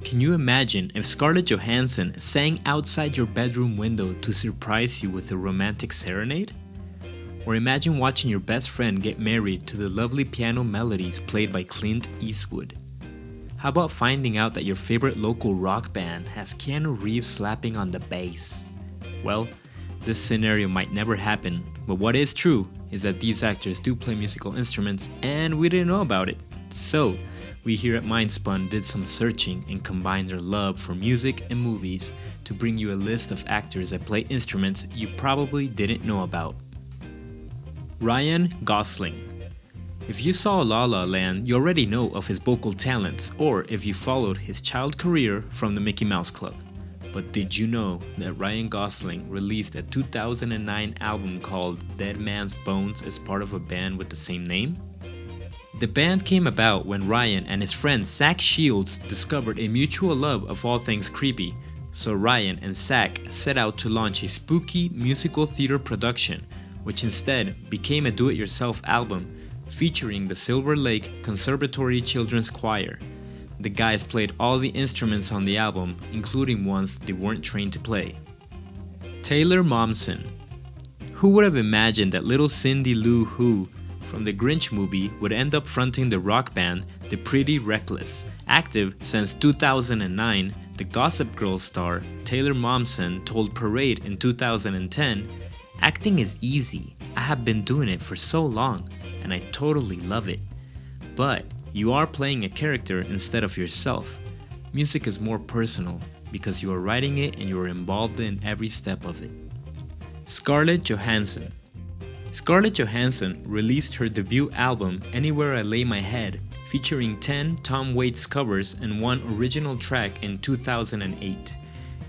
Can you imagine if Scarlett Johansson sang outside your bedroom window to surprise you with a romantic serenade? Or imagine watching your best friend get married to the lovely piano melodies played by Clint Eastwood. How about finding out that your favorite local rock band has Keanu Reeves slapping on the bass? Well, this scenario might never happen, but what is true is that these actors do play musical instruments and we didn't know about it. So, we here at Mindspun did some searching and combined our love for music and movies to bring you a list of actors that play instruments you probably didn't know about. Ryan Gosling. If you saw La La Land, you already know of his vocal talents, or if you followed his child career from the Mickey Mouse Club. But did you know that Ryan Gosling released a 2009 album called Dead Man's Bones as part of a band with the same name? The band came about when Ryan and his friend Zach Shields discovered a mutual love of all things creepy, so Ryan and Zach set out to launch a spooky musical theater production, which instead became a do-it-yourself album featuring the Silver Lake Conservatory Children's Choir. The guys played all the instruments on the album, including ones they weren't trained to play. Taylor Momsen. Who would have imagined that little Cindy Lou Who from the Grinch movie would end up fronting the rock band The Pretty Reckless? Active since 2009, the Gossip Girl star Taylor Momsen told Parade in 2010, "Acting is easy. I have been doing it for so long, and I totally love it. But you are playing a character instead of yourself. Music is more personal because you are writing it and you are involved in every step of it." Scarlett Johansson. Scarlett Johansson released her debut album Anywhere I Lay My Head, featuring 10 Tom Waits covers and one original track in 2008.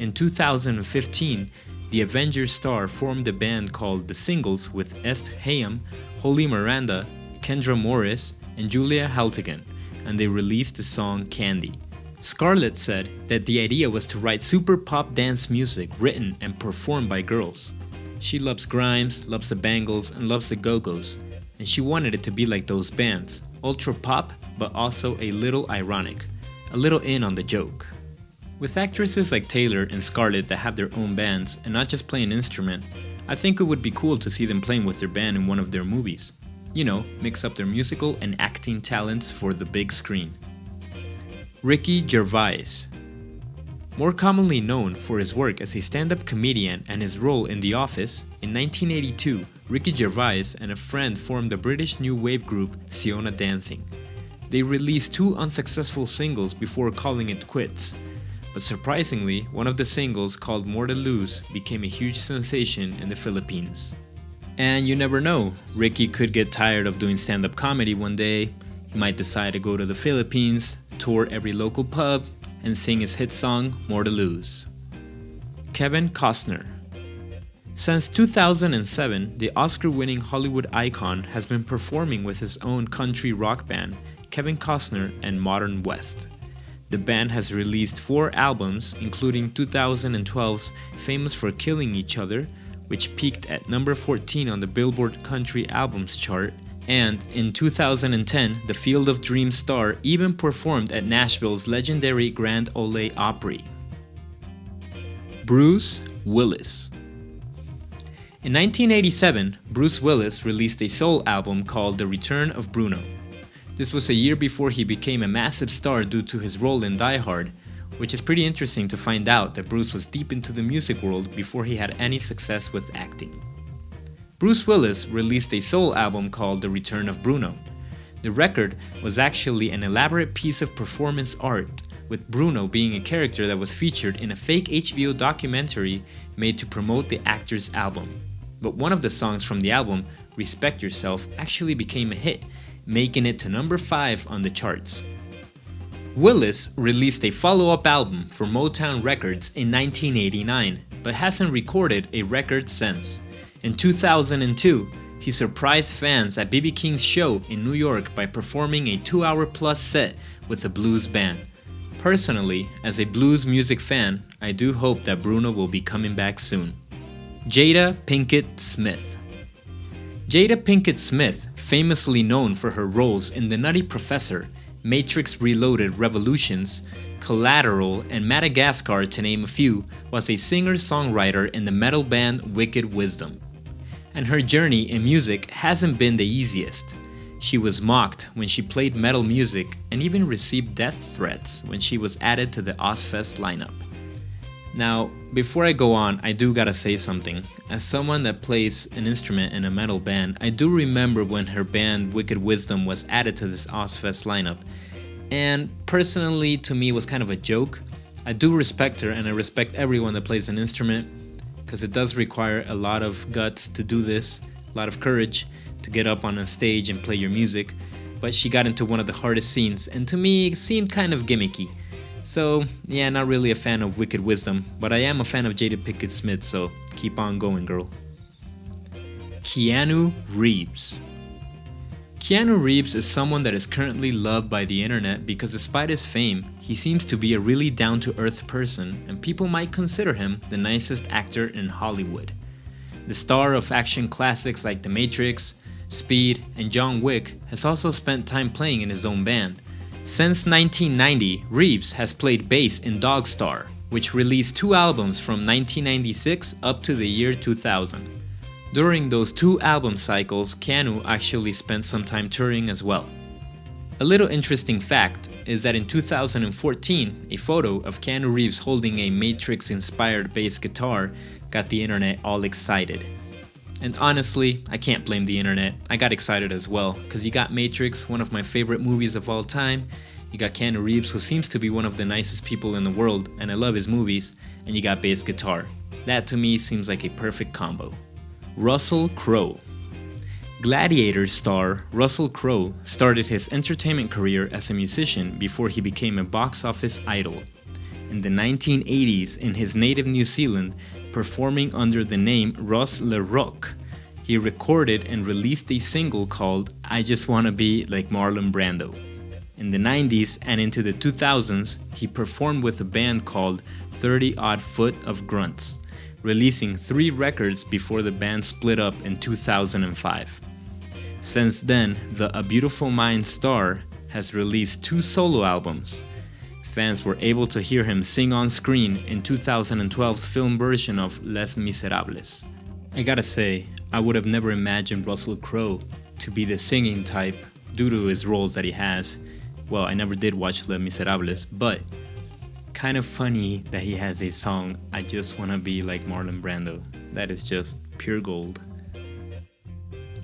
In 2015, the Avengers star formed a band called The Singles with Est Hayam, Holly Miranda, Kendra Morris, and Julia Haltigan, and they released the song Candy. Scarlett said that the idea was to write super pop dance music written and performed by girls. She loves Grimes, loves the Bangles, and loves the Go-Go's, and she wanted it to be like those bands, ultra pop but also a little ironic, a little in on the joke. With actresses like Taylor and Scarlett that have their own bands and not just play an instrument, I think it would be cool to see them playing with their band in one of their movies. You know, mix up their musical and acting talents for the big screen. Ricky Gervais. More commonly known for his work as a stand-up comedian and his role in The Office, in 1982, Ricky Gervais and a friend formed the British new wave group Siona Dancing. They released 2 unsuccessful singles before calling it quits. But surprisingly, one of the singles, called More to Lose, became a huge sensation in the Philippines. And you never know, Ricky could get tired of doing stand-up comedy one day. He might decide to go to the Philippines, tour every local pub, and sing his hit song, More to Lose. Kevin Costner. Since 2007, the Oscar-winning Hollywood icon has been performing with his own country rock band, Kevin Costner and Modern West. The band has released 4 albums, including 2012's Famous for Killing Each Other, which peaked at number 14 on the Billboard Country Albums chart, and in 2010, the Field of Dreams star even performed at Nashville's legendary Grand Ole Opry. Bruce Willis. In 1987, Bruce Willis released a soul album called The Return of Bruno. This was a year before he became a massive star due to his role in Die Hard, which is pretty interesting to find out that Bruce was deep into the music world before he had any success with acting. Bruce Willis released a soul album called The Return of Bruno. The record was actually an elaborate piece of performance art, with Bruno being a character that was featured in a fake HBO documentary made to promote the actor's album. But one of the songs from the album, Respect Yourself, actually became a hit, making it to number 5 on the charts. Willis released a follow-up album for Motown Records in 1989, but hasn't recorded a record since. In 2002, he surprised fans at B.B. King's show in New York by performing a 2-hour-plus set with a blues band. Personally, as a blues music fan, I do hope that Bruno will be coming back soon. Jada Pinkett Smith. Jada Pinkett Smith, famously known for her roles in The Nutty Professor, Matrix Reloaded Revolutions, Collateral, and Madagascar, to name a few, was a singer-songwriter in the metal band Wicked Wisdom. And her journey in music hasn't been the easiest. She was mocked when she played metal music and even received death threats when she was added to the Ozfest lineup. Now, before I go on, I do gotta say something. As someone that plays an instrument in a metal band, I do remember when her band Wicked Wisdom was added to this Ozfest lineup. And personally, to me, it was kind of a joke. I do respect her, and I respect everyone that plays an instrument, because it does require a lot of guts to do this, a lot of courage to get up on a stage and play your music. But she got into one of the hardest scenes, and to me, it seemed kind of gimmicky. So, yeah, not really a fan of Wicked Wisdom, but I am a fan of Jada Pinkett Smith, so keep on going, girl. Keanu Reeves. Keanu Reeves is someone that is currently loved by the internet because despite his fame, he seems to be a really down-to-earth person, and people might consider him the nicest actor in Hollywood. The star of action classics like The Matrix, Speed, and John Wick has also spent time playing in his own band. Since 1990, Reeves has played bass in Dogstar, which released 2 albums from 1996 up to the year 2000. During those 2 album cycles, Keanu actually spent some time touring as well. A little interesting fact is that in 2014, a photo of Keanu Reeves holding a Matrix-inspired bass guitar got the internet all excited. And honestly, I can't blame the internet. I got excited as well, because you got Matrix, one of my favorite movies of all time, you got Keanu Reeves, who seems to be one of the nicest people in the world, and I love his movies, and you got bass guitar. That to me seems like a perfect combo. Russell Crowe. Gladiator star Russell Crowe started his entertainment career as a musician before he became a box office idol. In the 1980s, in his native New Zealand, performing under the name Ross LeRock, he recorded and released a single called I Just Wanna Be Like Marlon Brando. In the 90s and into the 2000s, he performed with a band called 30 Odd Foot of Grunts, releasing 3 records before the band split up in 2005. Since then, the A Beautiful Mind star has released 2 solo albums. Fans were able to hear him sing on screen in 2012's film version of Les Miserables. I gotta say, I would have never imagined Russell Crowe to be the singing type due to his roles that he has. Well, I never did watch Les Miserables, but kind of funny that he has a song, I Just Wanna Be Like Marlon Brando. That is just pure gold.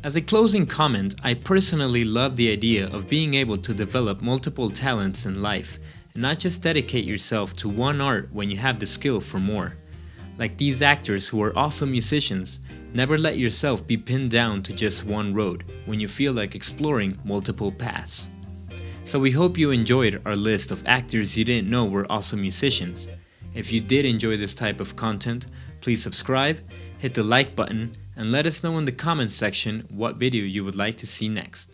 As a closing comment, I personally love the idea of being able to develop multiple talents in life and not just dedicate yourself to one art when you have the skill for more. Like these actors who are also musicians, never let yourself be pinned down to just one road when you feel like exploring multiple paths. So we hope you enjoyed our list of actors you didn't know were also musicians. If you did enjoy this type of content, please subscribe, hit the like button, and let us know in the comments section what video you would like to see next.